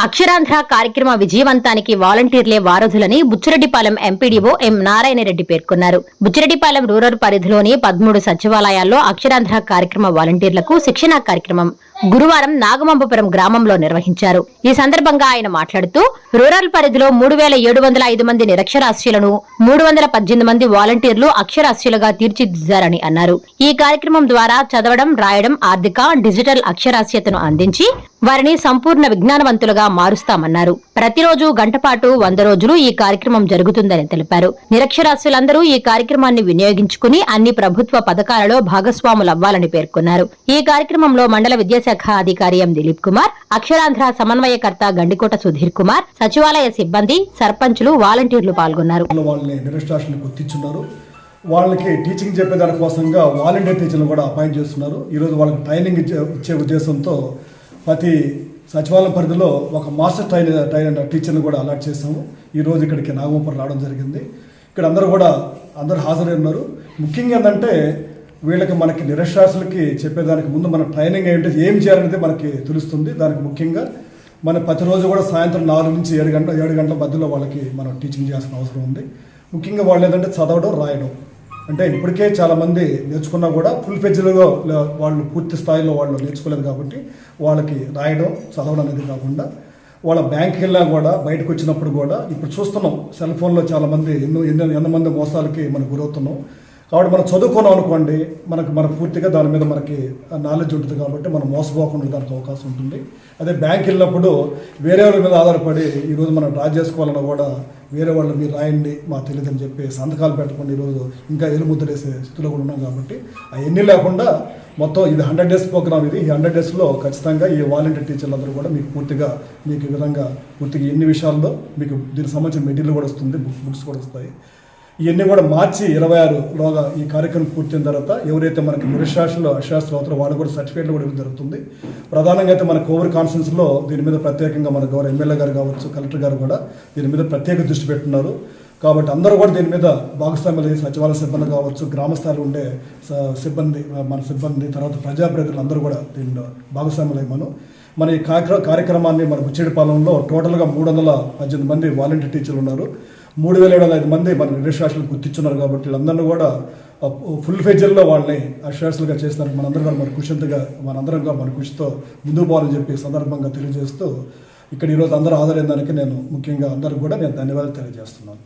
అక్షరాంధ్ర కార్యక్రమ విజయవంతానికి వాలంటీర్లే వారధులని బుచ్చిరెడ్డిపాలెం ఎంపీడీఓ ఎం నారాయణరెడ్డి పేర్కొన్నారు. బుచ్చిరెడ్డిపాలెం రూరల్ పరిధిలోని 13 సచివాలయాల్లో అక్షరాంధ్ర కార్యక్రమ వాలంటీర్లకు శిక్షణా కార్యక్రమం గురువారం నాగమంబపురం గ్రామంలో నిర్వహించారు. ఈ సందర్భంగా ఆయన మాట్లాడుతూ రూరల్ పరిధిలో 3705 మంది నిరక్షరాస్యులను 318 మంది వాలంటీర్లు అక్షరాస్యులుగా తీర్చిదిద్దారని అన్నారు. ఈ కార్యక్రమం ద్వారా చదవడం, రాయడం, ఆర్థిక, డిజిటల్ అక్షరాస్యతను అందించి వారిని సంపూర్ణ విజ్ఞానవంతులుగా మారుస్తామన్నారు. ప్రతిరోజు గంటపాటు 100 రోజులు ఈ కార్యక్రమం జరుగుతుందని తెలిపారు. నిరక్షరాస్యులందరూ ఈ కార్యక్రమాన్ని వినియోగించుకుని అన్ని ప్రభుత్వ పథకాలలో భాగస్వాములవ్వాలని పేర్కొన్నారు. ఈ కార్యక్రమంలో మండల విద్యాశాఖ అధికారి ఎం దిలీప్ కుమార్, అక్షరాంధ్ర సమన్వయకర్త గండికోట సుధీర్ కుమార్, సచివాలయ సిబ్బంది, సర్పంచులు, వాలంటీర్లు పాల్గొన్నారు. వాళ్ళకి టీచింగ్ చెప్పేదాని కోసంగా వాలంటీర్ టీచర్లు కూడా అపాయింట్ చేస్తున్నారు. ఈరోజు వాళ్ళకి ట్రైనింగ్ ఇచ్చే ఉద్దేశంతో ప్రతి సచివాలయం పరిధిలో ఒక మాస్టర్ ట్రైనర్ టీచర్ని కూడా అలాట్ చేసాము. ఈరోజు ఇక్కడికి నాగమంపురం రావడం జరిగింది. ఇక్కడ అందరూ హాజరై ఉన్నారు. ముఖ్యంగా ఏంటంటే వీళ్ళకి మనకి నిరక్షరాస్యులకి చెప్పేదానికి ముందు మన ట్రైనింగ్ ఏంటి, ఏం చేయాలనేది మనకి తెలుస్తుంది. దానికి ముఖ్యంగా మన ప్రతిరోజు కూడా సాయంత్రం 4 నుంచి 7 గంటల మధ్యలో వాళ్ళకి మనం టీచింగ్ చేయాల్సిన అవసరం ఉంది. ముఖ్యంగా వాళ్ళు ఏంటంటే చదవడం, రాయడం. అంటే ఇప్పటికే చాలామంది నేర్చుకున్నా కూడా ఫుల్ ఫెజ్డ్గా వాళ్ళు పూర్తి స్థాయిలో వాళ్ళు నేర్చుకోలేదు కాబట్టి వాళ్ళకి రాయడం, చదవడం అనేది కాకుండా వాళ్ళ బ్యాంక్కి వెళ్ళినా కూడా బయటకు వచ్చినప్పుడు కూడా ఇప్పుడు చూస్తున్నాం సెల్ ఫోన్లో చాలామంది ఎంతమంది మోసాలకి మనం గురవుతున్నాం. కాబట్టి మనం చదువుకున్నాం అనుకోండి, మన పూర్తిగా దాని మీద మనకి నాలెడ్జ్ ఉంటుంది కాబట్టి మనం మోసపోకుండా దానికి అవకాశం ఉంటుంది. అదే బ్యాంక్ వెళ్ళినప్పుడు వేరే వాళ్ళ మీద ఆధారపడి ఈరోజు మనం డ్రా చేసుకోవాలన్నా కూడా వేరే వాళ్ళు మీరు రాయండి మాకు తెలియదని చెప్పి సంతకాలు పెట్టకుండా ఈరోజు ఇంకా ఎలుముద్రేసే స్థితిలో కూడా ఉన్నాం. కాబట్టి అవన్నీ లేకుండా మొత్తం ఇది 100 డేస్ ప్రోగ్రామ్. ఈ 100 డేస్లో ఖచ్చితంగా ఈ వాలంటీర్ టీచర్లు అందరూ కూడా మీకు ఈ విధంగా పూర్తిగా ఎన్ని విషయాల్లో మీకు దీనికి సంబంధించిన మెటీరియల్ కూడా వస్తుంది, బుక్స్ కూడా వస్తాయి. ఇవన్నీ కూడా మార్చి 26లోగా ఈ కార్యక్రమం పూర్తయిన తర్వాత ఎవరైతే మనకి నిరక్షరాస్యులు అక్షరాస్యులు అవుతారో వాళ్ళు కూడా సర్టిఫికేట్లు కూడా ఇవ్వడం జరుగుతుంది. ప్రధానంగా అయితే మన కోవూరు కాన్ఫరెన్స్లో దీని మీద ప్రత్యేకంగా మన గౌరవ ఎమ్మెల్యే గారు కావచ్చు, కలెక్టర్ గారు కూడా దీని మీద ప్రత్యేక దృష్టి పెట్టున్నారు. కాబట్టి అందరూ కూడా దీని మీద భాగస్వామ్యులు, సచివాలయ సిబ్బంది కావచ్చు, గ్రామ స్థాయిలో ఉండే మన సిబ్బంది, తర్వాత ప్రజాప్రతినిధులు అందరూ కూడా దీనిలో భాగస్వామ్యులు మన ఈ కార్యక్రమాన్ని మన బుచ్చిరెడ్డిపాలెంలో టోటల్గా 318 మంది వాలంటీర్ టీచర్లు ఉన్నారు. 3705 మంది మన నిరక్షరాస్యులు గుర్తించున్నారు. కాబట్టి వీళ్ళందరినీ కూడా ఫుల్ ఫెజ్డ్లో వాళ్ళని అక్షరాస్యులుగా చేస్తున్నారు. మనందరం మన కృషితో ముందుకు పోవాలని చెప్పి సందర్భంగా తెలియజేస్తూ ఇక్కడ ఈరోజు అందరూ హాజరైన దానికి నేను ముఖ్యంగా అందరూ కూడా నేను ధన్యవాదాలు తెలియజేస్తున్నాను.